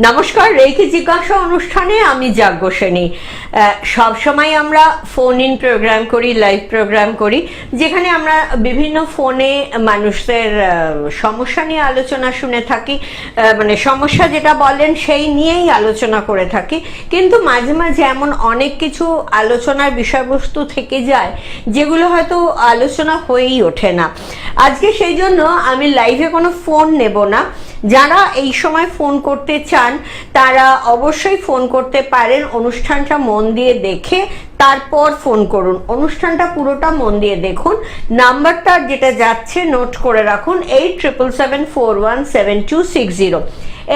নমস্কার, রেখি জিজ্ঞাসা অনুষ্ঠানে আমি যাজ্ঞসেনী। সবসময় আমরা ফোন ইন প্রোগ্রাম করি, লাইভ প্রোগ্রাম করি, যেখানে আমরা বিভিন্ন ফোনে মানুষদের সমস্যা নিয়ে আলোচনা শুনে থাকি। মানে সমস্যা যেটা বলেন সেই নিয়েই আলোচনা করে থাকি, কিন্তু মাঝে মাঝে এমন অনেক কিছু আলোচনার বিষয়বস্তু থেকে যায় যেগুলো হয়তো আলোচনা হয়েই ওঠে না। আজকে সেই জন্য আমি লাইভে কোনো ফোন নেব না। যারা এই সময় ফোন করতে চান তারা অবশ্যই ফোন করতে পারেন। অনুষ্ঠানটা মন দিয়ে দেখে তারপর ফোন করুন। অনুষ্ঠানটা পুরোটা মন দিয়ে দেখুন। নাম্বারটা যেটা যাচ্ছে নোট করে রাখুন, 8777417260,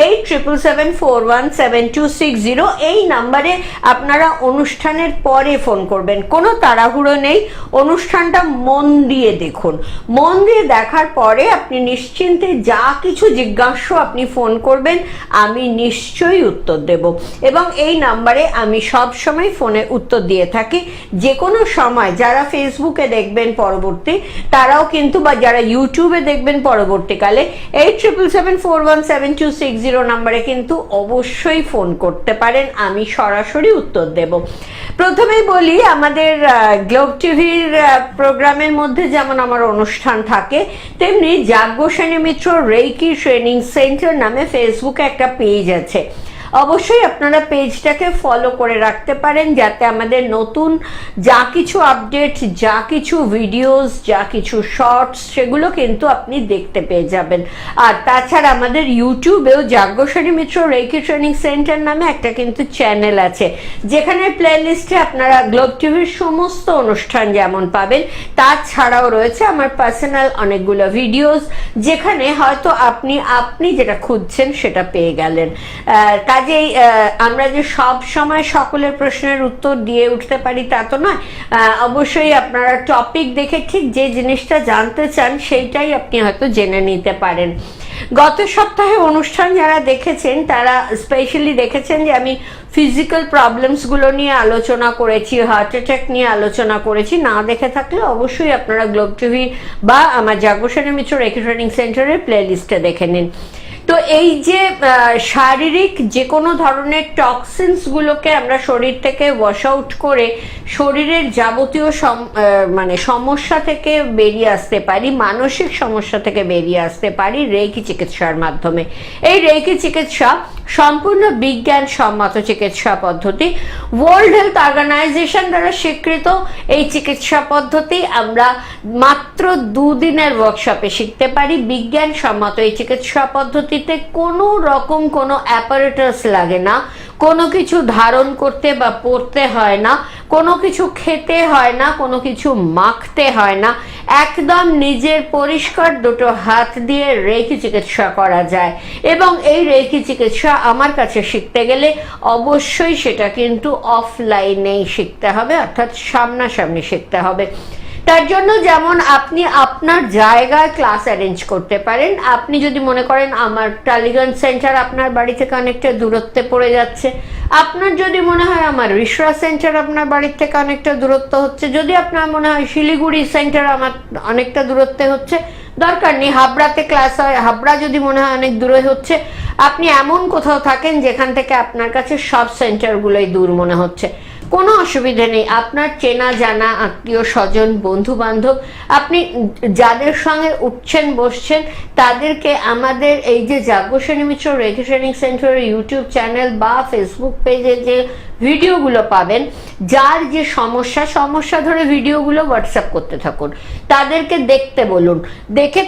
8777417260। এই নাম্বারে আপনারা অনুষ্ঠানের পরে ফোন করবেন, কোনো তাড়াহুড়ো নেই। অনুষ্ঠানটা মন দিয়ে দেখুন। মন দিয়ে দেখার পরে আপনি নিশ্চিন্তে যা কিছু জিজ্ঞাসা আপনি ফোন করবেন, আমি নিশ্চয়ই উত্তর দেব। এবং এই নাম্বারে আমি সব সময় ফোনে উত্তর দিয়ে থাকি। যে কোনো সময় যারা ফেসবুকে দেখবেন পরবর্তী, তারাও কিন্তু, বা যারা ইউটিউবে দেখবেন পরবর্তীকালে, 8777417260 নাম্বারে কিন্তু অবশ্যই ফোন করতে পারেন, আমি সরাসরি উত্তর দেব। প্রথমেই বলি, আমাদের গ্লোব টিভির প্রোগ্রামের মধ্যে যেমন আমার অনুষ্ঠান থাকে, তেমনি যাজ্ঞসেনী মিত্র রেকি ট্রেনিং সেন্টার নামে ফেসবুকে একটা পেজ আছে। অবশ্যই আপনারা পেজটাকে ফলো করে রাখতে পারেন, যাতে আমাদের নতুন যা কিছু আপডেট, যা কিছু ভিডিওস, যা কিছু শর্টস, সেগুলো কিন্তু আপনি দেখতে পেয়ে যাবেন। আর তাছাড়া আমাদের ইউটিউবেও যাজ্ঞসেনী মিত্র রেকি ট্রেনিং সেন্টার নামে একটা কিন্তু চ্যানেল আছে, যেখানে প্লেলিস্টে আপনারা গ্লোব টিভির সমস্ত অনুষ্ঠান যেমন পাবেন, তাছাড়াও রয়েছে আমার পার্সোনাল অনেকগুলো ভিডিওস, যেখানে হয়তো আপনি যেটা খুঁজছেন সেটা পেয়ে গেলেন। কাজেই আমরা যে সব সময় সকলের প্রশ্নের উত্তর দিয়ে উঠতে পারি তা তো নয়। অবশ্যই আপনারা টপিক দেখে ঠিক যে জিনিসটা জানতে চান সেইটাই আপনি হয়তো জেনে নিতে পারেন। গত সপ্তাহে অনুষ্ঠান যারা দেখেছেন তারা স্পেশালি দেখেছেন যে আমি ফিজিক্যাল প্রবলেমসগুলো নিয়ে আলোচনা করেছি, হার্ট অ্যাটাক নিয়ে আলোচনা করেছি। না দেখে থাকলে অবশ্যই আপনারা গ্লোব টিভি বা আমার যাজ্ঞসেনী মিত্র রেকি ট্রেনিং সেন্টারের প্লে লিস্টে দেখে নিন। তো এই যে শারীরিক যে কোনো ধরনের টক্সিনসগুলোকে আমরা শরীর থেকে ওয়াশ আউট করে শরীরের যাবতীয় মানে সমস্যা থেকে বেরিয়ে আসতে পারি, মানসিক সমস্যা থেকে বেরিয়ে আসতে পারি রেকি চিকিৎসার মাধ্যমে। এই রেকি চিকিৎসা সম্পূর্ণ বিজ্ঞান সম্মত চিকিৎসা পদ্ধতি। ওয়ার্ল্ড হেলথ অর্গানাইজেশন দ্বারা স্বীকৃত এই চিকিৎসা পদ্ধতি আমরা মাত্র 2 দিনের ওয়ার্কশপে শিখতে পারি। বিজ্ঞান সম্মত এই চিকিৎসা পদ্ধতিতে কোনো রকম কোনো অ্যাপারেটাস লাগে না, কোনো কিছু ধারণ করতে বা পরতে হয় না, কোনো কিছু খেতে হয় না, কোনো কিছু মাখতে হয় না। একদম নিজের পরিষ্কার দুটো হাত দিয়ে রেকি চিকিৎসা করা যায়। এবং এই রেকি চিকিৎসা আমার কাছে শিখতে গেলে অবশ্যই সেটা কিন্তু অফলাইনেই শিখতে হবে, অর্থাৎ সামনাসামনি শিখতে হবে। তার জন্য যেমন আপনি আপনার জায়গায় ক্লাস অ্যারেঞ্জ করতে পারেন। আপনি যদি মনে করেন আমার টালিগঞ্জ সেন্টার আপনার বাড়ি থেকে অনেকটা দূরত্বে পড়ে যাচ্ছে, আপনার যদি মনে হয় আমার রিসরা সেন্টার আপনার বাড়ির থেকে অনেকটা দূরত্ব হচ্ছে, যদি আপনার মনে হয় শিলিগুড়ি সেন্টার আমার অনেকটা দূরত্বে হচ্ছে, দরকার নেই হাবড়াতে ক্লাস হয়, হাবড়া যদি মনে হয় অনেক দূরে হচ্ছে, আপনি এমন কোথাও থাকেন যেখান থেকে আপনার কাছে সব সেন্টারগুলোই দূর মনে হচ্ছে, কোনো অসুবিধা নেই। আপনার চেনা জানা আত্মীয় স্বজন বন্ধু বান্ধব, আপনি যাদের সঙ্গে উঠছেন বসছেন, তাদেরকে আমাদের এই যে যাজ্ঞসেনী মিত্র রেকি ট্রেনিং সেন্টারের ইউটিউব চ্যানেল বা ফেসবুক পেজে যে ভিডিওগুলো পাবেন, যার যে সমস্যা ধরে ভিডিওগুলো হোয়াটসঅ্যাপ করতে থাকুন, তাদেরকে দেখতে বলুন। দেখে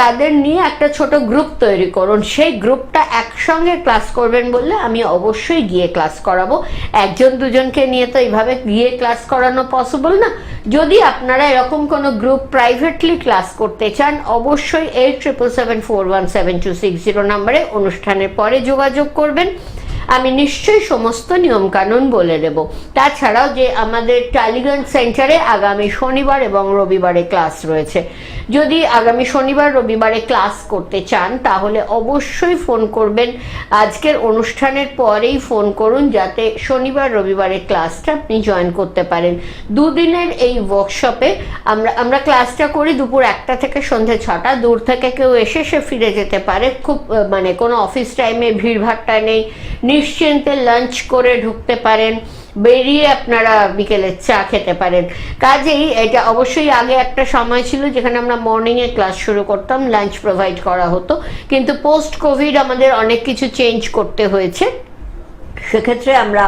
তাদের নিয়ে একটা ছোট গ্রুপ তৈরি করুন। সেই গ্রুপটা একসঙ্গে ক্লাস করবেন বললে আমি অবশ্যই গিয়ে ক্লাস করাবো। একজন দুজনকে নিয়ে তো এইভাবে গিয়ে ক্লাস করানো পসিবল না। যদি আপনারা এরকম কোনো গ্রুপ প্রাইভেটলি ক্লাস করতে চান, অবশ্যই 8777417260 নাম্বারে অনুষ্ঠানের পরে যোগাযোগ করবেন। আমি নিশ্চয়ই সমস্ত নিয়মকানুন বলে দেব। তাছাড়াও যে আমাদের টালিগঞ্জ সেন্টারে আগামী শনিবার এবং রবিবারে ক্লাস রয়েছে, যদি আগামী শনিবার রবিবারে ক্লাস করতে চান তাহলে অবশ্যই ফোন করবেন। আজকের অনুষ্ঠানের পরেই ফোন করুন, যাতে শনিবার রবিবারে ক্লাসটা আপনি জয়েন করতে পারেন। দুদিনের এই ওয়ার্কশপে আমরা ক্লাসটা করি দুপুর 1টা থেকে সন্ধ্যে 6টা। দূর থেকে কেউ এসে সে ফিরে যেতে পারে, খুব মানে কোনো অফিস টাইমে ভিড়ভাট্টা নেই, নিশ্চিন্তে লাঞ্চ করে ঢুকতে পারেন, বেরিয়ে আপনারা বিকেলের চা খেতে পারেন। কাজেই এটা অবশ্যই আগে একটা সময় ছিল যেখানে আমরা মর্নিংয়ে ক্লাস শুরু করতাম, লাঞ্চ প্রোভাইড করা হতো, কিন্তু পোস্ট কোভিড আমাদের অনেক কিছু চেঞ্জ করতে হয়েছে। সেক্ষেত্রে আমরা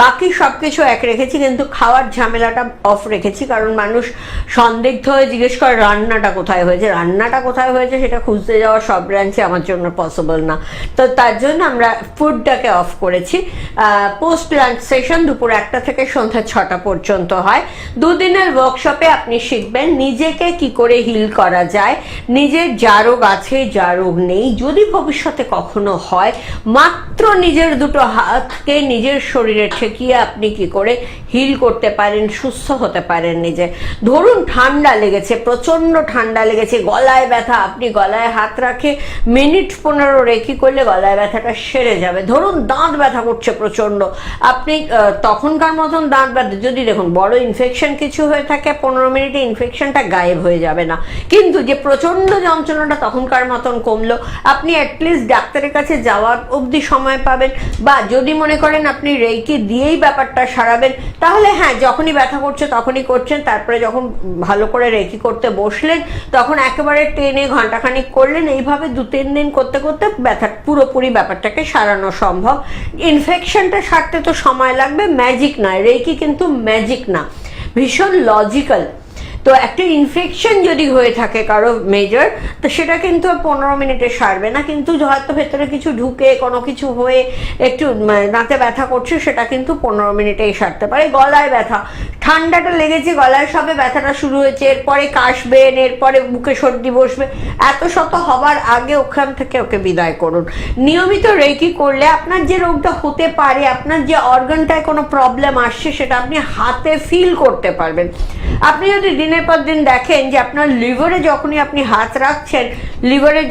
বাকি সব কিছু এক রেখেছি, কিন্তু খাওয়ার ঝামেলাটা অফ রেখেছি, কারণ মানুষ সন্দিগ্ধ হয়ে জিজ্ঞেস করে রান্নাটা কোথায় হয়েছে। রান্নাটা কোথায় হয়েছে সেটা খুঁজতে যাওয়া সব ব্রাঞ্চে আমার জন্য পসিবল না, তো তার জন্য আমরা ফুডটাকে অফ করেছি। পোস্ট লাঞ্চ সেশন দুপুর 1টা থেকে সন্ধ্যা 6টা পর্যন্ত হয়। দুদিনের ওয়ার্কশপে আপনি শিখবেন নিজেকে কি করে হিল করা যায়, নিজের যা রোগ আছে যা রোগ নেই, যদি ভবিষ্যতে কখনো হয়, মাত্র নিজের দুটো হাতকে নিজের শরীরে ঠেকিয়ে আপনি কি করে হিল করতে পারেন, সুস্থ হতে পারেন নিজে। ধরুন ঠান্ডা লেগেছে, প্রচন্ড ঠান্ডা লেগেছে, গলায় ব্যথা, আপনি গলায় হাত রাখে মিনিট 15 রেখি করলে গলায় ব্যথাটা সেরে যাবে। ধরুন দাঁত ব্যথা করছে প্রচন্ড, আপনি তখনকার মতন দাঁত ব্যথা, যদি দেখুন বড় ইনফেকশন কিছু হয়ে থাকে 15 মিনিটে ইনফেকশনটা গায়েব হয়ে যাবে না, কিন্তু যে প্রচন্ড যন্ত্রণাটা তখনকার মতন কমলো, আপনি অ্যাটলিস্ট ডাক্তারের কাছে যাওয়ার অবধি সময় পাবেন। বা যদি মনে করেন আপনি রেইকি দিয়েই ব্যাপারটা সারাবেন, তাহলে হ্যাঁ যখনই ব্যথা করছে তখনই করছেন, তারপরে যখন ভালো করে রেইকি করতে বসলেন তখন একেবারে টেনে ঘন্টাখানিক করলেন। এইভাবে 2-3 দিন করতে করতে ব্যথা পুরোপুরি ব্যাপারটাকে সারানো সম্ভব। ইনফেকশনটা সারতে তো সময় লাগবে, ম্যাজিক নয়, রেইকি কিন্তু ম্যাজিক না, ভীষণ লজিক্যাল। তো একটা ইনফেকশন যদি হয়ে থাকে কারো মেজর, তো সেটা কিন্তু 15 মিনিটে সারবে না, কিন্তু হয়তো ভেতরে কিছু ঢুকে কোনো কিছু হয়ে একটু দাঁতে ব্যথা করছে, সেটা কিন্তু 15 মিনিটেই সারতে পারে। গলায় ব্যথা, ঠান্ডাটা লেগেছে, গলায় সবে ব্যথাটা শুরু হয়েছে, এরপরে কাশবেন, এরপরে বুকে সর্দি বসবে, এত শত হবার আগে ওখান থেকে ওকে বিদায় করুন। নিয়মিত রেকি করলে আপনার যে রোগটা হতে পারে, আপনার যে অর্গানটায় কোনো প্রবলেম আসছে, সেটা আপনি হাতে ফিল করতে পারবেন। আপনি যদি দিনের পর দিন দেখেন যে আপনার লিভারে যখনই আপনি হাত রাখছেন, লিভারের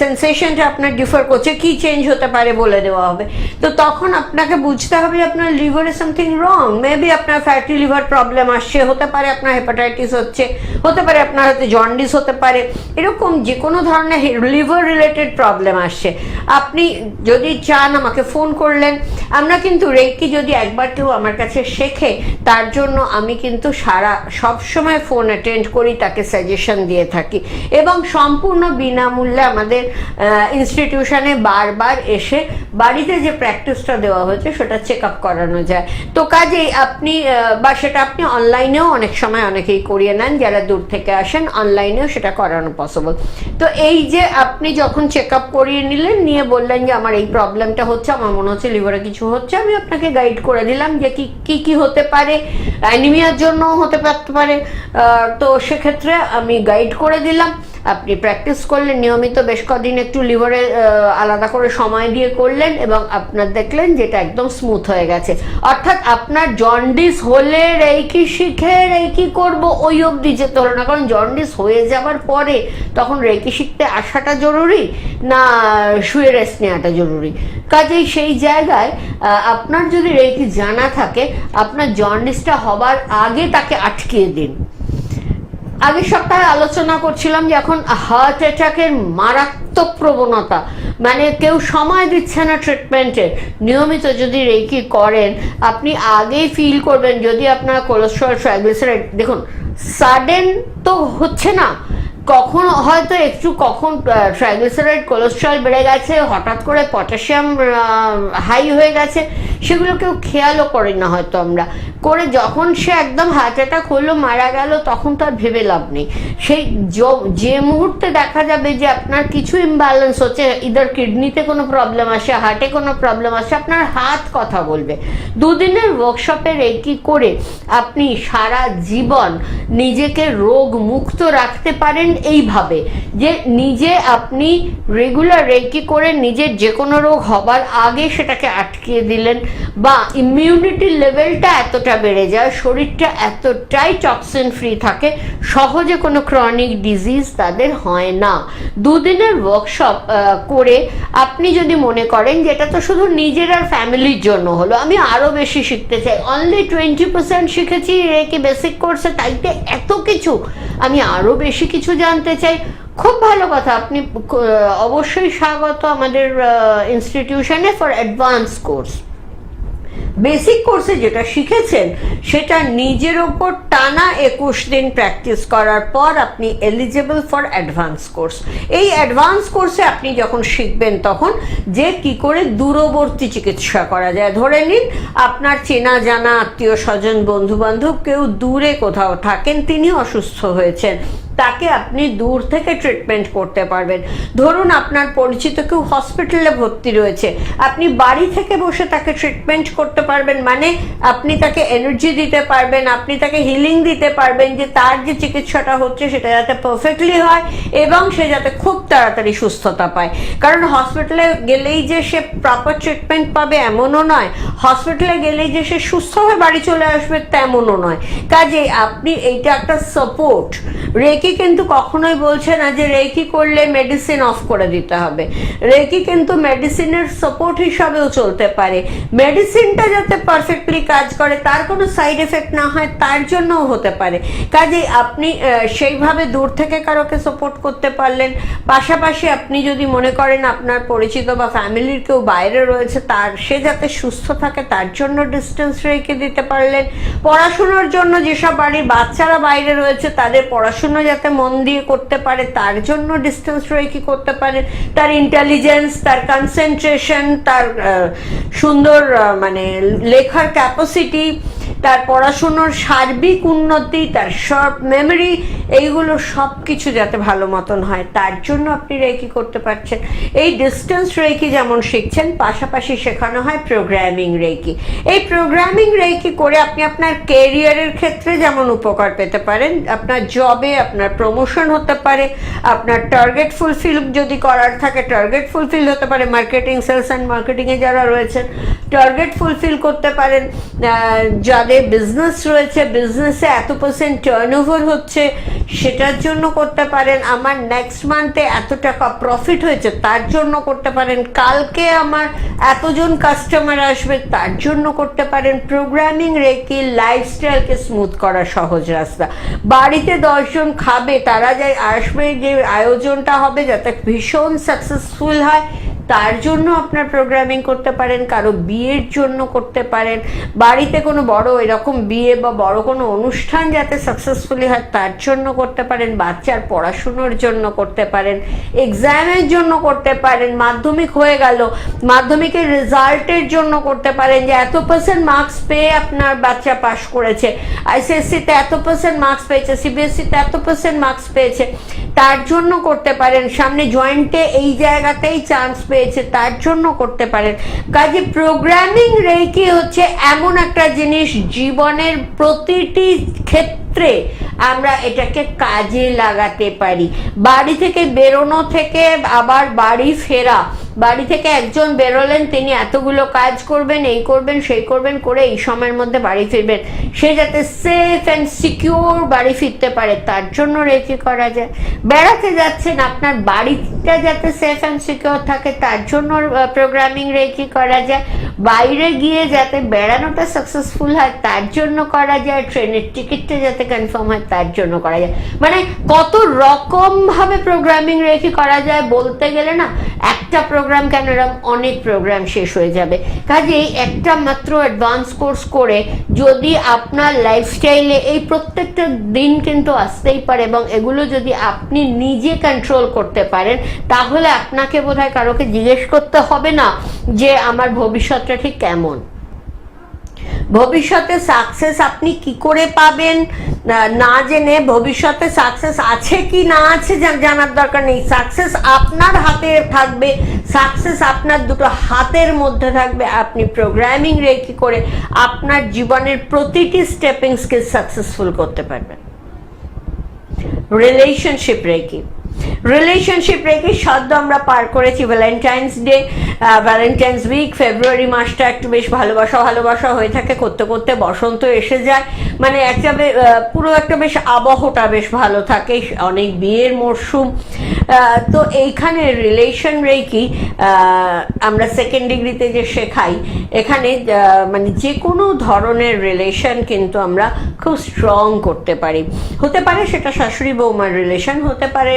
সেন্সেশনটা আপনার ডিফার করছে, কি চেঞ্জ হতে পারে বলে দেওয়া হবে, তো তখন আপনাকে বুঝতে হবে আপনার লিভারে সামথিং রং। মেবি আপনার ফ্যাটি লিভার প্রবলেম আসছে, হতে পারে আপনার হেপাটাইটিস হচ্ছে, হতে পারে আপনার হয়তো জন্ডিস হতে পারে, এরকম যে কোনো ধরনের লিভার রিলেটেড প্রবলেম আসছে। আপনি যদি চান আমাকে ফোন করলেন, আমরা কিন্তু রেকি যদি একবার কেউ আমার কাছে শেখে, তার জন্য আমি কিন্তু সবসময় ফোন অ্যাটেন্ড করি, তাকে সাজেশন দিয়ে থাকি, এবং সম্পূর্ণ বিনামূল্যে আমাদের ইনস্টিটিউশনে বারবার এসে বাড়িতে যে প্র্যাকটিসটা দেওয়া হয়েছে সেটা চেক আপ করানো যায়। তো কাজেই আপনি বা সেটা আপনি অনলাইনেও অনেক সময় অনেকেই করিয়ে নেন, যারা দূর থেকে আসেন অনলাইনেও সেটা করানো পসিবল। তো এই যে আপনি যখন চেক আপ করিয়ে নিলেন, নিয়ে বললেন যে আমার এই প্রবলেমটা হচ্ছে, আমার মনে হচ্ছে লিভারে কিছু হচ্ছে, আমি আপনাকে গাইড করে দিলাম যে কি হতে পারে, অ্যানিমিয়ার জন্য হতে পারে, তো সেক্ষেত্রে আমি গাইড করে দিলাম। আপনি প্র্যাকটিস করলেন নিয়মিত, বেশ কদিন একটু লিভারে আলাদা করে সময় দিয়ে করলেন, এবং আপনার দেখলেন যেটা একদম স্মুথ হয়ে গেছে। অর্থাৎ আপনার জন্ডিস হলে রেকি শিখে রেকি করব ওই অবধি যেতে হলো না, কারণ জন্ডিস হয়ে যাবার পরে তখন রেকি শিখতে আসাটা জরুরি না শুয়ে রেস্ট নেওয়াটা জরুরি। কাজেই সেই জায়গায় আপনার যদি রেকি জানা থাকে, আপনার জন্ডিসটা হবার আগে তাকে আটকিয়ে দিন। আগের সপ্তাহে আলোচনা করছিলাম যে এখন হার্ট অ্যাটাকের মারাত্মক প্রবণতা, মানে কেউ সময় দিচ্ছে না ট্রিটমেন্টে। নিয়মিত যদি রেকি করেন, আপনি আগেই ফিল করবেন যদি আপনার কোলেস্ট্রল, ট্রাইগ্লিসারাইড, দেখুন সাডেন তো হচ্ছে না, কখন হয়তো একটু কখন ট্রাইগ্লিসারাইড, কোলেস্ট্রল বেড়ে গেছে, হঠাৎ করে পটাশিয়াম হাই হয়ে গেছে, সেগুলো কেউ খেয়ালও করি না হয়তো আমরা। করে যখন সে একদম হার্ট অ্যাটাক হলো, মারা গেল, তখন তার ভেবে লাভ নেই। সেই যে মুহূর্তে দেখা যাবে যে আপনার কিছু ইমব্যালেন্স হচ্ছে, ইদার কিডনিতে কোনো প্রবলেম আসে, হার্টে কোনো প্রবলেম আসে, আপনার হাত কথা বলবে। দুদিনের ওয়ার্কশপে রেকি করে আপনি সারা জীবন নিজেকে রোগ মুক্ত রাখতে পারেন এইভাবে যে নিজে আপনি রেগুলার রেকি করে নিজের যে কোনো রোগ হবার আগে সেটাকে আটকিয়ে দিলেন, বা ইমিউনিটি লেভেলটা এতটা বেড়ে যায়, শরীরটা এতটাই টক্সিন ফ্রি থাকে, সহজে কোনো ক্রনিক ডিজিজ তাদের হয় না। দুদিনের ওয়ার্কশপ করে আপনি যদি মনে করেন যে এটা তো শুধু নিজের আর ফ্যামিলির জন্য হলো, আমি আরও বেশি শিখতে চাই, অনলি 20% শিখেছি রেকি বেসিক কোর্সে, তাইতে এত কিছু, আমি আরও বেশি কিছু জানতে চাই, খুব ভালো কথা, আপনি অবশ্যই স্বাগত আমাদের ইনস্টিটিউশনে ফর অ্যাডভান্স কোর্স। বেসিক কোর্সে যেটা শিখেছেন সেটা নিজের ওপর টানা 21 দিন প্র্যাকটিস করার পর আপনি এলিজেবল ফর অ্যাডভান্স কোর্স। এই অ্যাডভান্স কোর্সে আপনি যখন শিখবেন তখন যে কি করে দূরবর্তী চিকিৎসা করা যায়। ধরে নিন আপনার চেনা জানা আত্মীয় স্বজন বন্ধু বান্ধব কেউ দূরে কোথাও থাকেন, তিনি অসুস্থ হয়েছেন, তাকে আপনি দূর থেকে ট্রিটমেন্ট করতে পারবেন। ধরুন আপনার পরিচিত কেউ হসপিটালে ভর্তি রয়েছে, আপনি বাড়ি থেকে বসে তাকে ট্রিটমেন্ট করতে পারবেন, মানে আপনি তাকে এনার্জি দিতে পারবেন, আপনি তাকে হিলিং দিতে পারবেন যে তার যে চিকিৎসাটা হচ্ছে সেটা যাতে পারফেক্টলি হয় এবং সে যাতে খুব তাড়াতাড়ি সুস্থতা পায়। কারণ হসপিটালে গেলেই যে সে প্রপার ট্রিটমেন্ট পাবে এমনও নয়, হসপিটালে গেলেই যে সে সুস্থ হয়ে বাড়ি চলে আসবে তেমনও নয়। কাজেই আপনি এইটা একটা সাপোর্ট। রেকি কিন্তু কখনোই বলছে না যে রেকি করলে মেডিসিন অফ করে দিতে হবে, রেকি কিন্তু মেডিসিনের সাপোর্ট হিসাবেও চলতে পারে। মেডিসিনটা যাতে পারফেক্টলি কাজ করে, তার কোনো সাইড এফেক্ট না হয়, তার জন্যও হতে পারে। কাজেই আপনি সেইভাবে দূর থেকে কারোকে সাপোর্ট করতে পারলেন। পাশাপাশি আপনি যদি মনে করেন আপনার পরিচিত বা ফ্যামিলির কেউ বাইরে রয়েছে, তার সে যাতে সুস্থ থাকে তার জন্য ডিস্টেন্স রেখে দিতে পারলেন। পড়াশোনার জন্য যেসব বাড়ির বাচ্চারা বাইরে রয়েছে তাদের পড়াশোনা যাতে মন দিয়ে করতে পারে তার জন্য ডিস্টেন্স রেখে করতে পারেন। তার ইন্টেলিজেন্স, তার কনসেন্ট্রেশন, তার সুন্দর মানে লেখার ক্যাপাসিটি, তার পড়াশোনার সার্বিক উন্নতি, তার শর্ট মেমোরি, এইগুলো সব কিছু যাতে ভালো মতন হয় তার জন্য আপনি রেকি করতে পারছেন। এই ডিস্টেন্স রেকি যেমন শিখছেন, পাশাপাশি শেখানো হয় প্রোগ্রামিং রেকি। এই প্রোগ্রামিং রেকি করে আপনি আপনার ক্যারিয়ারের ক্ষেত্রে যেমন উপকার পেতে পারেন, আপনার জবে আপনার প্রমোশন হতে পারে, আপনার টার্গেট ফুলফিল যদি করার থাকে টার্গেট ফুলফিল হতে পারে, মার্কেটিং, সেলস অ্যান্ড মার্কেটিংয়ে যারা রয়েছেন টার্গেট ফুলফিল করতে পারেন, যাদের বিজনেস রয়েছে বিজনেসে এত % টার্নওভার হচ্ছে সেটার জন্য করতে পারেন, আমার নেক্সট মান্থে এত টাকা প্রফিট হয়েছে তার জন্য করতে পারেন, কালকে আমার এতজন কাস্টমার আসবে তার জন্য করতে পারেন। প্রোগ্রামিং রেকি লাইফস্টাইলকে স্মুথ করার সহজ রাস্তা। বাড়িতে 10 জন খাবে, তারা যাই আসবে, যে আয়োজনটা হবে যাতে ভীষণ সাকসেসফুল হয় তার জন্য আপনার প্রোগ্রামিং করতে পারেন। কারো বিয়ের জন্য করতে পারেন, বাড়িতে কোনো বড় এরকম বিয়ে বা বড় কোনো অনুষ্ঠান যাতে সাকসেসফুলি হয় তার জন্য করতে পারেন, বাচ্চার পড়াশুনোর জন্য করতে পারেন, এক্সামের জন্য করতে পারেন, মাধ্যমিক হয়ে গেল মাধ্যমিকের রেজাল্টের জন্য করতে পারেন, যে এত % মার্কস পেয়ে আপনার বাচ্চা পাশ করেছে, আইসিএসসিতে এত % মার্কস পেয়েছে, সিবিএসসিতে এত % মার্কস পেয়েছে তার জন্য করতে পারেন, সামনে জয়েন্টে এই জায়গাতেই চান্স পেয়েছে তার জন্য করতে পারেন। কাজে প্রোগ্রামিং রেকি হচ্ছে এমন একটা জিনিস জীবনের প্রতিটি ক্ষেত্রে আমরা এটাকে কাজে লাগাতে পারি। বাড়ি থেকে বেরোনো থেকে আবার বাড়ি ফেরা, বাড়ি থেকে একজন বেরোলেন, তিনি এতগুলো কাজ করবেন, এই করবেন সেই করবেন করে এই সময়ের মধ্যে বাড়ি ফিরবেন, সে যাতে সেফ অ্যান্ড সিকিউর বাড়ি ফিরতে পারে তার জন্য রেকি করা যায়। বেড়াতে যাচ্ছেন, আপনার বাড়িটা যাতে সেফ অ্যান্ড সিকিউর থাকে তার জন্য প্রোগ্রামিং রেকি করা যায়। বাইরে গিয়ে যাতে বেড়ানোটা সাকসেসফুল হয় তার জন্য করা যায়, ট্রেনের টিকিটটা যাতে কনফার্ম হয় তার জন্য করা যায়। মানে কত রকম ভাবে প্রোগ্রামিং রেকি করা যায়, বলতে গেলে না একটা প্রোগ্রাম কেন, এরকম অনেক প্রোগ্রাম শেষ হয়ে যাবে। কাজেই একটা মাত্র অ্যাডভান্স কোর্স করে যদি আপনার লাইফস্টাইলে এই প্রত্যেকটা দিন কিন্তু আসতেই পারে এবং এগুলো যদি আপনি নিজে কন্ট্রোল করতে পারেন তাহলে আপনাকে বোধহয় কারোকে জিজ্ঞেস করতে হবে না যে আমার ভবিষ্যৎটা ঠিক কেমন। ভবিষ্যতে সাকসেস আপনি কি করে পাবেন না জেনে, ভবিষ্যতে সাকসেস আছে কি না আছে জানার দরকার নেই। সাকসেস আপনার হাতে থাকবে, সাকসেস আপনার দুটো হাতের মধ্যে থাকবে। আপনি প্রোগ্রামিং রেকি করে আপনার জীবনের প্রতিটি স্টেপিং স্কিল সাকসেসফুল করতে পারবেন। রিলেশনশিপ রেকি, রিলেশনশিপ রেখে সদ্য আমরা পার করেছি ভ্যালেন্টাইন্স ডে, ভ্যালেন্টাইন্স উইক। ফেব্রুয়ারি মাসটা একটু বেশ ভালোবাসা ভালোবাসা হয়ে থাকে, করতে করতে বসন্ত এসে যায়, মানে একটা পুরো একটা বেশ আবহটা বেশ ভালো থাকে, অনেক বিয়ের মরশুম। তো এইখানে রিলেশন রেকি আমরা সেকেন্ড ডিগ্রিতে যে শেখাই, এখানে মানে যে কোনো ধরনের রিলেশন কিন্তু আমরা খুব স্ট্রং করতে পারি। হতে পারে সেটা শাশুড়ি বৌমার রিলেশন, হতে পারে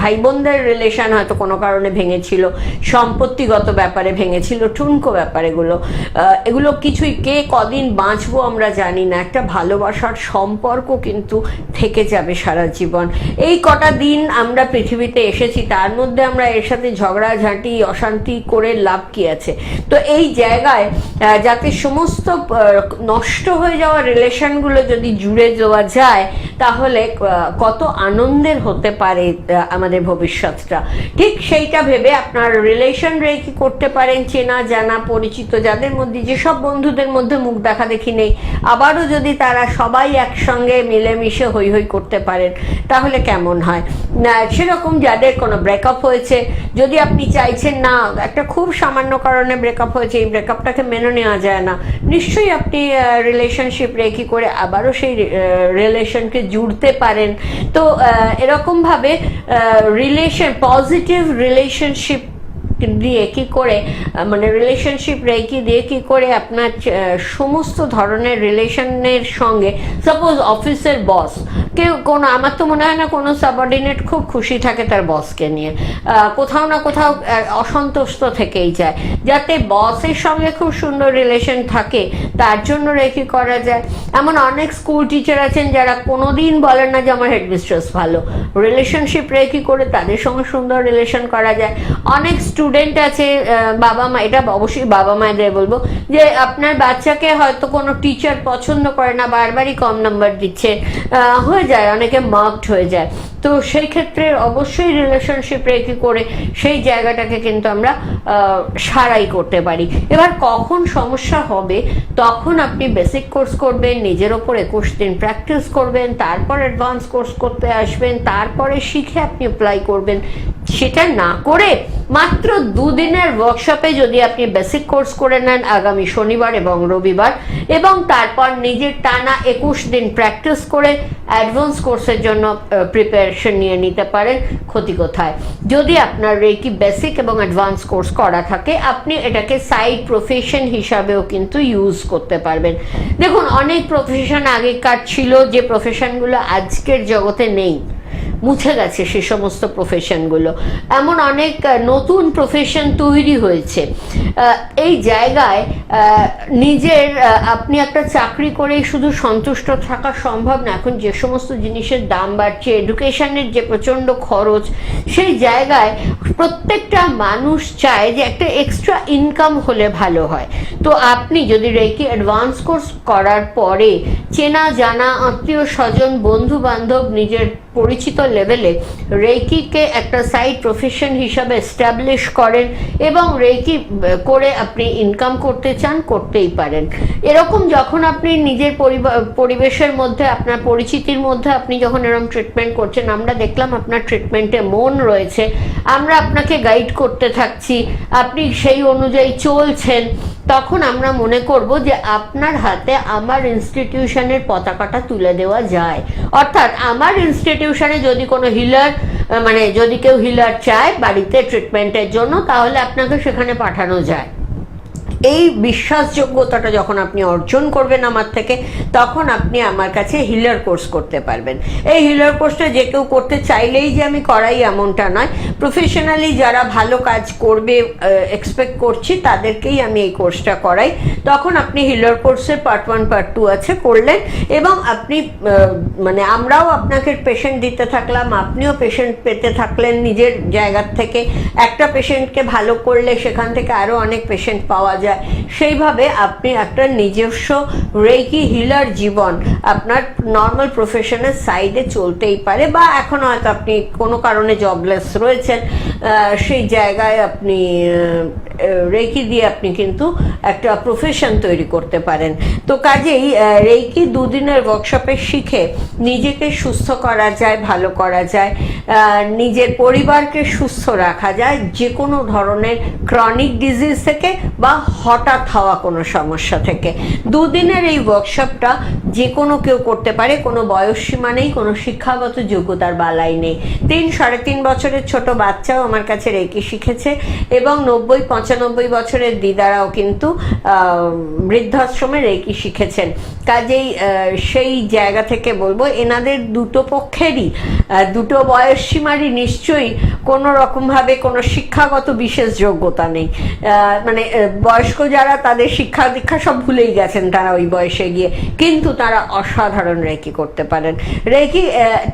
ভাই বোনদের রিলেশন হয়তো কোনো কারণে ভেঙেছিল, সম্পত্তিগত ব্যাপারে ভেঙেছিল, ঠুনকো ব্যাপারেগুলো, এগুলো কিছুই, কে কদিন বাঁচবো আমরা জানি না। একটা ভালোবাসার সম্পর্ক কিন্তু থেকে যাবে সারা জীবন। এই কটা দিন আমরা পৃথিবীতে এসেছি, তার মধ্যে আমরা এর সাথে ঝগড়াঝাঁটি অশান্তি করে লাভ কি আছে? তো এই জায়গায় যাতে সমস্ত নষ্ট হয়ে যাওয়া রিলেশনগুলো যদি জুড়ে দেওয়া যায়, তাহলে কত আনন্দের হতে পারে আমাদের ভবিষ্যৎটা। ঠিক সেইটা ভেবে আপনার রিলেশন রেকি করতে পারেন চেনা জানা পরিচিত যাদের মধ্যে, যেসব বন্ধুদের মধ্যে মুখ দেখা দেখি নেই, আবারও যদি তারা সবাই একসঙ্গে মিলেমিশে হই হই করতে পারেন তাহলে কেমন হয়? সেরকম যাদের কোনো ব্রেকআপ হয়েছে, যদি আপনি চাইছেন না, একটা খুব সামান্য কারণে ব্রেকআপ হয়েছে, এই ব্রেকআপটাকে মেনে নেওয়া যায় না, নিশ্চয়ই আপনি রিলেশনশিপ রেকি করে আবারও সেই রিলেশনকে জুড়তে পারেন। তো এরকমভাবে পজিটিভ রিলেশনশিপ দিয়ে কি করে, মানে রিলেশনশিপ রেকি দিয়ে কি করে আপনার সমস্ত ধরনের রিলেশনের সঙ্গে, সাপোজ অফিসের বস, কেউ কোনো, আমার তো মনে হয় না কোনো সাবঅর্ডিনেট খুব খুশি থাকে তার বসকে নিয়ে, কোথাও না কোথাও অসন্তুষ্ট থেকেই যায়। যাতে বসের সঙ্গে খুব সুন্দর রিলেশন থাকে তার জন্য রেকি করা যায়। এমন অনেক স্কুল টিচার আছেন যারা কোনোদিন বলেন না যে আমার হেডমিস্ট্রেস ভালো, রিলেশনশিপ রেকি করে তাদের সঙ্গে সুন্দর রিলেশন করা যায়। অনেক স্টুডেন্ট আছে, বাবা মা, এটা অবশ্যই বাবা মায়েদের বলবো, যে আপনার বাচ্চাকে হয়তো কোনো টিচার পছন্দ করে না, বারবারই কম নাম্বার দিচ্ছে, হয়ে যায়, অনেকে মার্কড হয়ে যায়। তো সেই ক্ষেত্রে অবশ্যই রিলেশনশিপ রেখে করে সেই জায়গাটাকে কিন্তু আমরা সারাই করতে পারি। এবার কখন সমস্যা হবে, তখন আপনি বেসিক কোর্স করবেন, নিজের ওপর 21 দিন প্র্যাকটিস করবেন, তারপর অ্যাডভান্স কোর্স করতে আসবেন, তারপরে শিখে আপনি অ্যাপ্লাই করবেন। সেটা না করে মাত্র 2 দিনের ওয়ার্কশপে যদি আপনি বেসিক কোর্স করে নেন আগামী শনিবার এবং রবিবার, এবং তারপর নিজের টানা 21 দিন প্র্যাকটিস করে অ্যাডভান্স কোর্সের জন্য প্রিপারেশন নিয়ে নিতে পারেন, ক্ষতি কোথায়? যদি আপনার রেকি বেসিক এবং অ্যাডভান্স কোর্স করা থাকে, আপনি এটাকে সাইড প্রফেশন হিসাবেও কিন্তু ইউজ করতে পারবেন। দেখুন, অনেক প্রফেশন আগেকার ছিল, যে প্রফেশনগুলো আজকের জগতে নেই, মুছে গেছে সে সমস্ত প্রফেশনগুলো, এমন অনেক নতুন প্রফেশন তৈরি হয়েছে। এই জায়গায় নিজের আপনি একটা চাকরি করেই শুধু সন্তুষ্ট থাকা সম্ভব না। এখন যে সমস্ত জিনিসের দাম বাড়ছে, এডুকেশনের যে প্রচণ্ড খরচ, সেই জায়গায় প্রত্যেকটা মানুষ চায় যে একটা এক্সট্রা ইনকাম হলে ভালো হয়। তো আপনি যদি রেকি অ্যাডভান্স কোর্স করার পরে চেনা জানা আত্মীয় স্বজন বন্ধু বান্ধব নিজের পরিচিত লেভেলে রেকিকে একটা সাইড প্রফেশন হিসাবে এস্টাবলিশ করেন এবং রেকি করে আপনি ইনকাম করতে চান, করতেই পারেন। এরকম যখন আপনি নিজের পরিবেশের মধ্যে, আপনার পরিচিতির মধ্যে আপনি যখন এরকম ট্রিটমেন্ট করছেন, আমরা দেখলাম আপনার ট্রিটমেন্টে মন রয়েছে, আমরা আপনাকে গাইড করতে থাকছি, আপনি সেই অনুযায়ী চলছেন, তখন আমরা মনে করব যে আপনার হাতে আমার ইনস্টিটিউশনের পতাকাটা তুলে দেওয়া যায়। অর্থাৎ আমার ইনস্টিটিউশনে যদি কোনো হিলার, মানে যদি কেউ হিলার চায় বাড়িতে ট্রিটমেন্টের জন্য, তাহলে আপনাকে সেখানে পাঠানো যায়। এই বিশ্বাসযোগ্যতাটা যখন আপনি অর্জন করবেন আমার থেকে, তখন আপনি আমার কাছে হিলার কোর্স করতে পারবেন। এই হিলার কোর্সটা যে কেউ করতে চাইলেই যে আমি করাই এমনটা নয়, প্রফেশনালি যারা ভালো কাজ করবে এক্সপেক্ট করছি তাদেরকেই আমি এই কোর্সটা করাই। তখন আপনি হিলার কোর্সের পার্ট 1 পার্ট 2 আছে, করলেন, এবং আপনি মানে আমরাও আপনাকে পেশেন্ট দিতে থাকলাম, আপনিও পেশেন্ট পেতে থাকলেন নিজের জায়গার থেকে। একটা পেশেন্টকে ভালো করলে সেখান থেকে আরও অনেক পেশেন্ট পাওয়া যায়। যায়, সেইভাবে আপনি একটা নিজস্ব রেকি হিলার জীবন আপনার নর্মাল প্রফেশনের সাইডে চলতেই পারে। বা এখন হয়তো আপনি কোনো কারণে জবলেস রয়েছেন, সেই জায়গায় আপনি রেকি দিয়ে আপনি কিন্তু একটা প্রফেশন তৈরি করতে পারেন। তো কাজেই রেকি দুদিনের ওয়ার্কশপে শিখে নিজেকে সুস্থ করা যায়, ভালো করা যায়, নিজের পরিবারকে সুস্থ রাখা যায় যে কোনো ধরনের ক্রনিক ডিজিজ থেকে বা হঠাৎ হওয়া কোনো সমস্যা থেকে। দুদিনের এই ওয়ার্কশপটা যে কোনো কেউ করতে পারে, কোনো বয়সসীমা নেই, কোনো শিক্ষাগত যোগ্যতার বালাই নেই। 3-3.5 বছরের ছোট বাচ্চাও আমার কাছে রেকি শিখেছে এবং 90-95 বছরের দিদারাও কিন্তু বৃদ্ধাশ্রমে রেকি শিখেছেন। কাজেই সেই জায়গা থেকে বলবো এনাদের দুটো পক্ষেরই, দুটো বয়সসীমারই নিশ্চয়ই কোনো রকমভাবে কোনো শিক্ষাগত বিশেষ যোগ্যতা নেই। মানে বয়স্ক যারা, তাদের শিক্ষা দীক্ষা সব ভুলেই গেছেন তারা ওই বয়সে গিয়ে, কিন্তু তারা অসাধারণ রেকি করতে পারেন। রেকি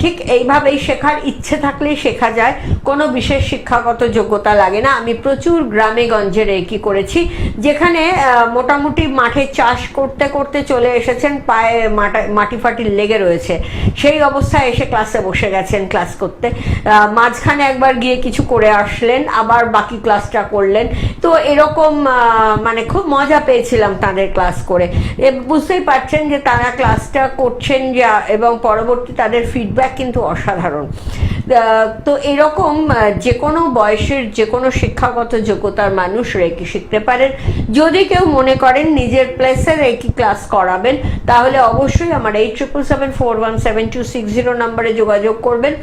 ঠিক এইভাবেই শেখার ইচ্ছে থাকলেই শেখা যায়, কোনো বিশেষ শিক্ষাগত যোগ্যতা লাগে না। আমি প্রচুর গ্রামে গঞ্জে রেকি করেছি, যেখানে মোটামুটি মাঠে চাষ করতে করতে চলে এসেছেন, পায়ে মাটি ফাটি লেগে রয়েছে, সেই অবস্থায় এসে ক্লাসে বসে গেছেন ক্লাস করতে। মাঝখানে একবার গিয়ে কিছু করে আসলেন, আবার বাকি ক্লাসটা করলেন। তো এরকম মানে খুব মজা পেয়েছিলাম তাদের ক্লাস করে। বুঝতেই পারছেন যে তারা ক্লাসটা করছেন যা, এবং পরবর্তী তাদের ফিডব্যাক কিন্তু অসাধারণ। তো এরকম যে কোনো বয়সের যে কোনো শিক্ষাগত যোগ্যতার মানুষ রেকি শিখতে পারেন। যদি কেউ মনে করেন নিজের প্লেসে রেকি ক্লাস করাবেন, তাহলে অবশ্যই আমার 8777417260 নম্বরে যোগাযোগ করবেন,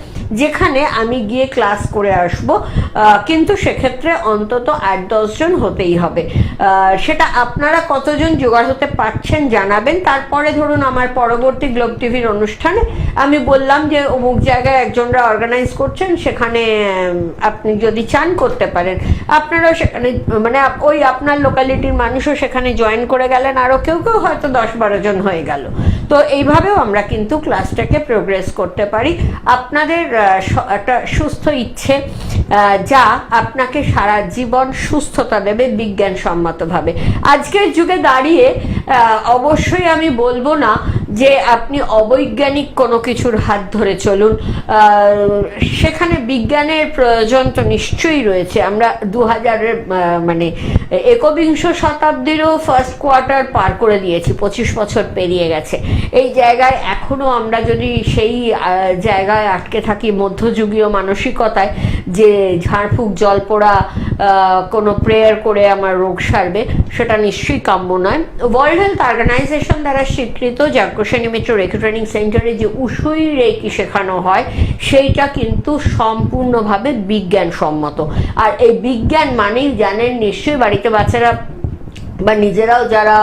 যেখানে আমি গিয়ে ক্লাস করে আসব। কিন্তু সেক্ষেত্রে অন্তত 8-10 জন হতেই হবে। সেটা আপনারা কতজন জোগাড় হতে পারছেন জানাবেন। তারপরে ধরুন আমার পরবর্তী গ্লোব টিভির অনুষ্ঠানে আমি বললাম যে অমুক জায়গায় একজনরা অর্গানাইজ করছেন, সেখানে আপনি যদি চান করতে পারেন। আপনারাও সেখানে, মানে ওই আপনার লোকালিটির মানুষও সেখানে জয়েন করে গেলেন, আরও কেউ কেউ হয়তো 10-12 জন হয়ে গেল। তো এইভাবেও আমরা কিন্তু ক্লাসটাকে প্রোগ্রেস করতে পারি। আপনাদের একটা সুস্থ ইচ্ছে যা আপনাকে সারা জীবন সুস্থতা দেবে বিজ্ঞানসম্মতভাবে। আজকের যুগে দাঁড়িয়ে অবশ্যই আমি বলবো না যে আপনি অবৈজ্ঞানিক কোনো কিছুর হাত ধরে চলুন, সেখানে বিজ্ঞানের প্রয়োজন তো নিশ্চয়ই রয়েছে। আমরা 2000-এর মানে 21বিংশ শতাব্দীরও ফার্স্ট কোয়ার্টার পার করে দিয়েছি, 25 বছর পেরিয়ে গেছে। এই জায়গায় এখনো আমরা যদি সেই জায়গায় আটকে থাকি মধ্যযুগীয় মানসিকতায়, যে ঝাড়ফুঁক জলপোড়া কোনো প্রেয়ার করে আমার রোগ সারবে, সেটা নিশ্চয়ই কাম্য নয়। ওয়ার্ল্ড হেলথ অর্গানাইজেশন দ্বারা স্বীকৃত যাজ্ঞসেনী মিত্র রেকি ট্রেনিং সেন্টারে যে উসুই রেকি শেখানো হয়, সেইটা কিন্তু সম্পূর্ণভাবে বিজ্ঞানসম্মত। আর এই বিজ্ঞান মানেই জানেন নিশ্চয়ই, বাড়িতে বাচ্চারা বা নিজেরাও যারা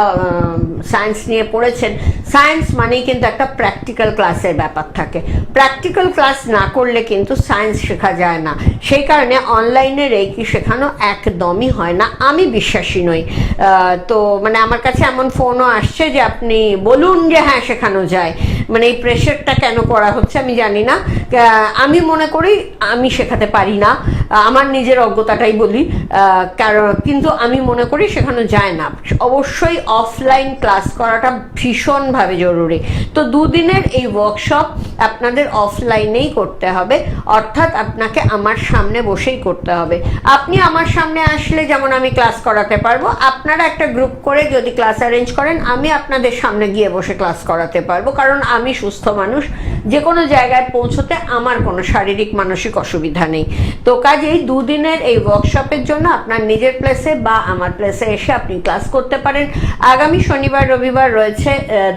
সায়েন্স নিয়ে পড়েছেন, সায়েন্স মানেই কিন্তু একটা প্র্যাকটিক্যাল ক্লাসের ব্যাপার থাকে। প্র্যাকটিক্যাল ক্লাস না করলে কিন্তু সায়েন্স শেখা যায় না। সেই কারণে অনলাইনে রেকি শেখানো একদমই হয় না, আমি বিশ্বাসী নই। তো মানে আমার কাছে এমন ফোনও আসছে যে আপনি বলুন যে হ্যাঁ শেখানো যায়, মানে এই প্রেশারটা কেন করা হচ্ছে আমি জানি না। আমি মনে করি আমি শেখাতে পারি না, আমার নিজের অজ্ঞতাটাই বলি, কারণ কিন্তু আমি মনে করি শেখানো যায় না। অবশ্যই অফলাইন ক্লাস করাটা ভীষণভাবে জরুরি। তো দুদিনের এই ওয়ার্কশপ আপনাদের অফলাইনেই করতে হবে, অর্থাৎ আপনাকে আমার সামনে বসেই করতে হবে। আপনি আমার সামনে আসলে যেমন আমি ক্লাস করাতে পারবো, আপনারা একটা গ্রুপ করে যদি ক্লাস অ্যারেঞ্জ করেন, আমি আপনাদের সামনে গিয়ে বসে ক্লাস করাতে পারবো, কারণ আমি সুস্থ মানুষ, যে কোনো জায়গায় পৌঁছতে আমার কোনো শারীরিক মানসিক অসুবিধা নেই। তো কাজেই দুদিনের এই ওয়ার্কশপের জন্য আপনার নিজের প্লেসে বা আমার প্লেসে এসে আপনি ক্লাস করতে পারেন। আগামী শনিবার রবিবার রয়েছে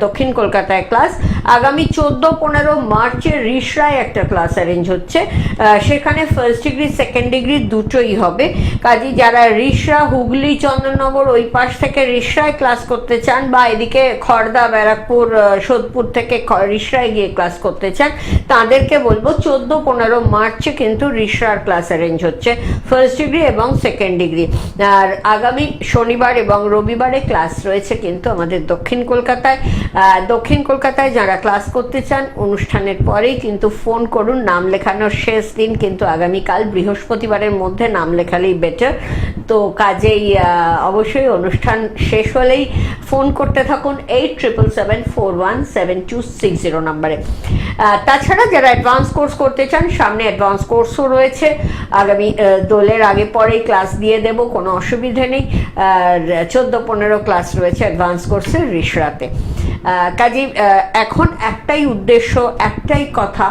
দক্ষিণ কলকাতায় ক্লাস। আগামী 14-15 মার্চে রিষড়ায় একটা ক্লাস অ্যারেঞ্জ হচ্ছে, সেখানে ফার্স্ট ডিগ্রি সেকেন্ড ডিগ্রি দুটোই হবে। কাজেই যারা রিষড়া, হুগলি, চন্দননগর ওই পাশ থেকে রিষড়ায় ক্লাস করতে চান, বা এদিকে খড়দা, ব্যারাকপুর, সোদপুর থেকে রিষড়ায় গিয়ে ক্লাস করতে চান তাদেরকে বলবো 14-15 মার্চে কিন্তু রিষড়ার ক্লাস অ্যারেঞ্জ হচ্ছে, ফার্স্ট ডিগ্রি এবং সেকেন্ড ডিগ্রি। আর আগামী শনিবার এবং রবিবারে ক্লাস রয়েছে কিন্তু আমাদের দক্ষিণ কলকাতায়। দক্ষিণ কলকাতায় যারা ক্লাস করতে চান অনুষ্ঠানের পরেই কিন্তু ফোন করুন। নাম লেখানোর শেষ দিন কিন্তু আগামীকাল, বৃহস্পতিবারের মধ্যে নাম লেখালেই বেটার। তো কাজেই অবশ্যই অনুষ্ঠান শেষ হলেই ফোন করতে থাকুন 8777417260 নম্বরে। তাছাড়া যারা অ্যাডভান্স কোর্স করতে চান, সামনে অ্যাডভান্স কোর্সও রয়েছে, আগামী দোলের আগে পরেই ক্লাস দিয়ে দেব, কোনো অসুবিধে নেই। 14-15 ক্লাস রয়েছে অ্যাডভান্স কোর্সের রিষড়াতে। কাজেই এখন একটাই উদ্দেশ্য, একটাই কথা,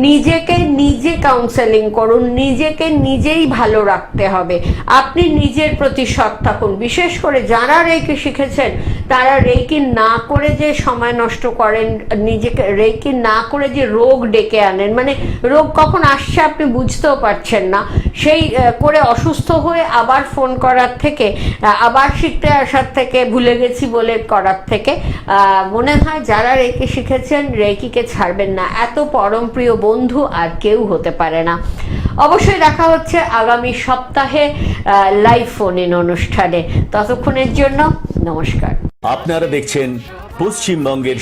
নিজেকে নিজে কাউন্সেলিং করুন, নিজেকে নিজেই ভালো রাখতে হবে। আপনি নিজের প্রতি সৎ থাকুন। বিশেষ করে যারা রেকি শিখেছেন তারা রেকি না করে যে সময় নষ্ট করেন, নিজেকে রেকি না করে যে রোগ ডেকে আনেন, মানে রোগ কখন আসছে আপনি বুঝতেও পারছেন না, সেই করে অসুস্থ হয়ে আবার ফোন করার থেকে, আবার শিখতে আসার থেকে, ভুলে গেছি বলে করার থেকে মনে হয় যারা রেকি শিখেছেন রেকিকে ছাড়বেন না। এত পরম প্রিয় বন্ধু আর কেউ হতে পারে না। অবশ্যই দেখা হচ্ছে আগামী সপ্তাহে লাইভ ফোন ইন অনুষ্ঠানে। ততক্ষণের জন্য নমস্কার। আপনারা দেখছেন পশ্চিমবঙ্গের